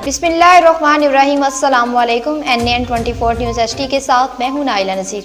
बिस्मिल्लाहिर्रहमानिर्रहीम। अस्सलाम वालेकुम। NN 24 न्यूज़ HD के साथ मैं हूं नाइला नज़ीर।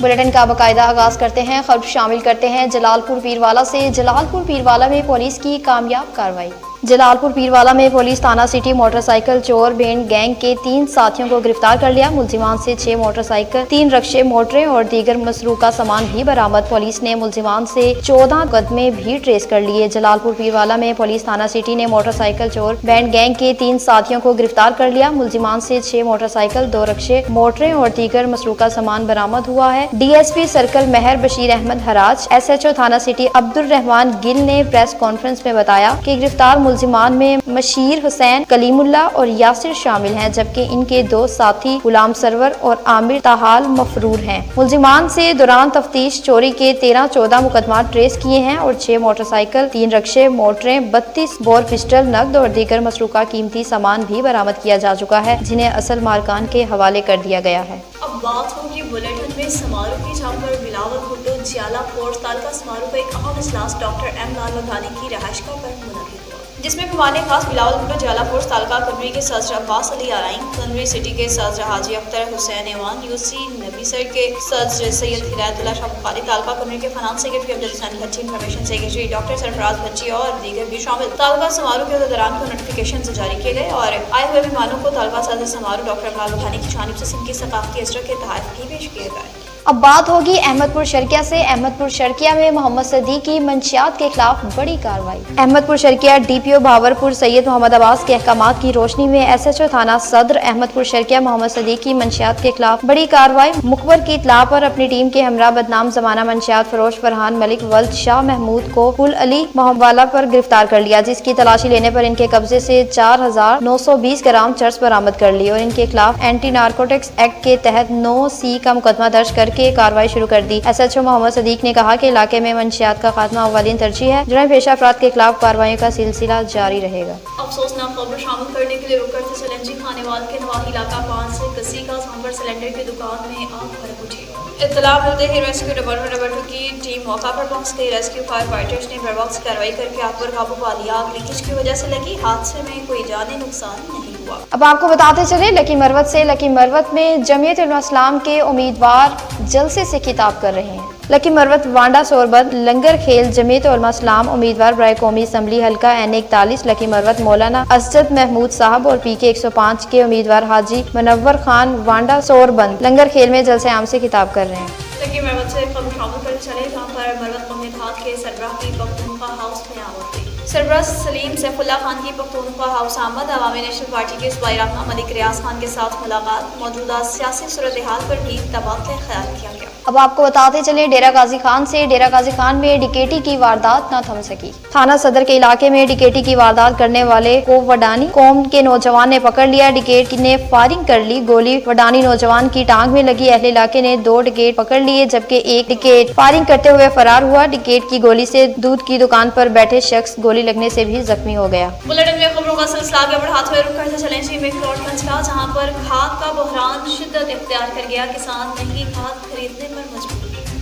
बुलेटिन का बाकायदा आगाज करते हैं। खबर शामिल करते हैं जलालपुर पीरवाला से। जलालपुर पीरवाला में पुलिस की कामयाब कार्रवाई। जलालपुर पीरवाला में पुलिस थाना सिटी मोटरसाइकिल चोर बैंड गैंग के 3 साथियों को गिरफ्तार कर लिया। मुलजिमान से 6 मोटरसाइकिल, 3 रक्शे, मोटरें और दीगर मसरूका सामान भी बरामद। पुलिस ने मुलजिमान से 14 मुकदमे भी ट्रेस कर लिए। जलालपुर पीरवाला में पुलिस थाना सिटी ने मोटरसाइकिल चोर बैंड गैंग के 3 साथियों को गिरफ्तार कर लिया। मुलजिमान से 6 मोटरसाइकिल, 2 रक्शे, मोटरें और दीगर मसरूका सामान बरामद हुआ है। DSP सर्कल मेहर बशीर अहमद हराज, SHO थाना सिटी अब्दुल रहमान गिल ने प्रेस कॉन्फ्रेंस में बताया कि गिरफ्तार मुलजिमान में मशीर हुसैन, कलीमुल्ला और यासिर शामिल हैं, जबकि इनके 2 साथी गुलाम सरवर और आमिर ताहाल मफरूर हैं। मुलजिमान से दौरान तफ्तीश चोरी के 13-14 मुकदमा ट्रेस किए हैं और 6 मोटरसाइकिल, 3 रक्शे, मोटरें, 32 बोर पिस्टल, नकद और दीगर मसरूका कीमती सामान भी बरामद किया जा चुका है, जिन्हें असल मालिकान के हवाले कर दिया गया है। अब बात होगी बुलेटिन में समारोह की, जहाँ पर बिलावल भुट्टो जियाला फोर्स तालका समारोह का एक अहम इजलास डॉक्टर M लाल लोधानी की रहायशगाह पर मुनक्किद हुआ, जिसमें मेहमान खास बिलावल भुट्टो जियाला फोर्स तालका कनवी के सदर अब्बास अली आराइन, कनवी सिटी के सदर हाजी अख्तर हुसैन एवान, UC नबीसर के सदर सैयद हिदायतुल्लाह शाह बुखारी, तालका कनवी के finance secretary Abdul Hussain Bhachi, information secretary doctor Sarfaraz Bhachi और दीगर भी शामिल। तालका समारोह के दौरान को नोटिफिकेशन जारी किए गए और आए हुए मेहमानों को तालका सदर समारोह डॉक्टर M लाल लोधानी की जानिब से सिंध की सकाफती अजरक के तहत भी पेश किए गए। अब बात होगी अहमदपुर शर्किया से। अहमदपुर शर्किया में मोहम्मद सदीक की मंशियात के खिलाफ बड़ी कार्रवाई। अहमदपुर शर्किया DPO भावरपुर सैयद मोहम्मद अब्बास के अहकामात की रोशनी में SHO थाना सदर अहमदपुर शर्किया मोहम्मद सदीक की मंशियात के खिलाफ बड़ी कार्रवाई। मुखबर की इत्तला पर अपनी टीम के हमरा बदनाम जमाना मंशियात फरोश फरहान मलिक वल्द शाह महमूद को पुल अली मोहम्मवाला पर गिरफ्तार कर लिया, जिसकी तलाशी लेने पर इनके कब्जे से 4920 ग्राम चर्स बरामद कर ली और इनके खिलाफ एंटी नारकोटिक्स एक्ट के तहत 9C का मुकदमा दर्ज करके कार्रवाई शुरू कर दी। SHO मोहम्मद सदीक ने कहा कि इलाके में मंशियात का खात्मा अव्वलीन तरजीह है। जुर्म पेशा अफराद के खिलाफ कार्रवाई का सिलसिला जारी रहेगा। अफसोसनाक खबर शामिल करने के लिए रुक करते सिलेंजी खानेवाल के नवाही इलाका 5 से कसी का सांभर सिलेंडर की दुकान में आग भड़क उठी। इत्तला मिलते ही रेस्क्यू डिपार्टमेंट नंबर 2 की टीम मौका पर पहुंच गई। रेस्क्यू फायर फाइटर्स ने बर्वक्त कार्रवाई करके आग पर काबू पा लिया। आग लीकेज की वजह से लगी, हादसे में कोई जानी नुकसान नहीं हुआ। अब आपको बताते चले लकी मरवत से। लकी मरवत में जमीयत उलमा इस्लाम के उम्मीदवार जलसे से खिताब कर रहे हैं। लकी मरवत वांडा सोरबत लंगर खेल जमीयत उलमा इस्लाम उम्मीदवार बराए कौमी असम्बली हल्का N41 लकी मरवत मौलाना असद महमूद साहब और PK 105 के उम्मीदवार हाजी मुनव्वर खान वांडा सोरबंद लंगर खेल में जलसे आम से खिताब कर रहे हैं। लकी मरवत से खबर शामिल करते चले, जहाँ पर मरवत कौमी इत्तेहाद के सरबराह की पख्तूनख्वा हाउस में आमद हुई। सरबराह सलीम सैफुल्लाह खान की पख्तूनख्वा हाउस आमद। अवामी नेशनल पार्टी के सूबाई रहनुमा मलिक रियाज खान के साथ मुलाकात। मौजूदा सियासी सूरत हाल पर भी तबादला ख्याल किया गया। अब आपको बताते चले डेरा गाजी खान से। डेरा गाजी खान में डकैती की वारदात न थम सकी। थाना सदर के इलाके में डकैती की वारदात करने वाले को वडानी कौम के नौजवान ने पकड़ लिया। डकैत ने फायरिंग कर ली, गोली वडानी नौजवान की टांग में लगी। अहले इलाके ने 2 डकैत पकड़ लिए, जबकि एक डकैत फायरिंग करते हुए फरार हुआ। डकैत की गोली से दूध की दुकान पर बैठे शख्स गोली लगने से भी जख्मी हो गया। बुलेटिन में खबरों का सिलसिला आगे बढ़ाते हुए रुक करते चले मेक्लॉडगंज का, जहाँ पर खाद का बहरान शिद्दत इख्तियार कर गया। किसान महंगी खाद खरीदने पर मजबूर।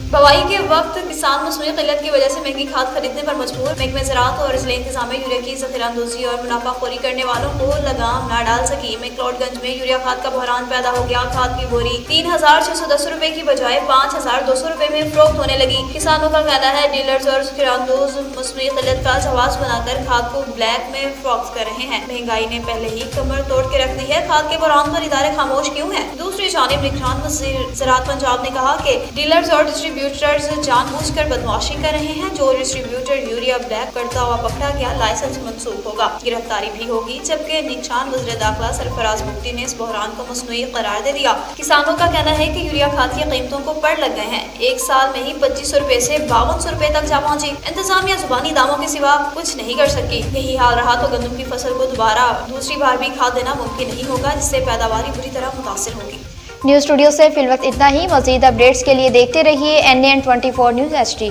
बवाई के वक्त किसान मसनूई किल्लत की वजह से महंगी खाद खरीदने पर मजबूर। महकमे ज़राअत और ज़िला इंतज़ामिया यूरिया की ज़ख़ीराअंदोज़ी और मुनाफाखोरी करने वालों को लगाम न डाल सकी। मेक्लॉडगंज में यूरिया खाद का बहरान पैदा हो गया। खाद की बोरी 3610 रुपए की बजाय 5200 रुपए में फरोख्त होने लगी। किसानों का कहना है डीलर्स और ज़ख़ीराअंदोज़ मसनूई किल्लत का जवाब बनाकर खाद को ब्लैक में फरोख्त कर रहे हैं। महंगाई ने पहले ही कमर तोड़ के रख दी है। खाद के बहरान पर इदारे खामोश क्यों हैं? दूसरी जानिब निगरान वज़ीर ज़राअत पंजाब ने कहा कि डीलर्स और डिस्ट्रीब्यूटर्स जानबूझकर बदमाशी कर रहे हैं। जो डिस्ट्रीब्यूटर यूरिया ब्लैक करता हुआ पकड़ा गया, लाइसेंस मंसूख होगा, गिरफ्तारी भी होगी। जबकि निगरान वज़ीर दाखिला सरफराज मुफ्ती ने इस बहरान को मसनूई करार दे दिया। किसानों का कहना है कि यूरिया खाद की कीमतों को पड़ लग गए हैं। एक साल में ही 2500 रुपए से 5200 रुपए तक जा पहुंची। इंतजामिया जुबानी दामों के सिवा कुछ नहीं कर सकी। यही हाल रहा तो गंदम की फसल को दोबारा दूसरी बार भी खाद देना मुमकिन नहीं होगा, जिससे पैदावारी बुरी तरह मुतासिर होगी। न्यूज़ स्टूडियो से फिलवक्त इतना ही। मज़ीद अपडेट्स के लिए देखते रहिए NN 24 न्यूज़ HD।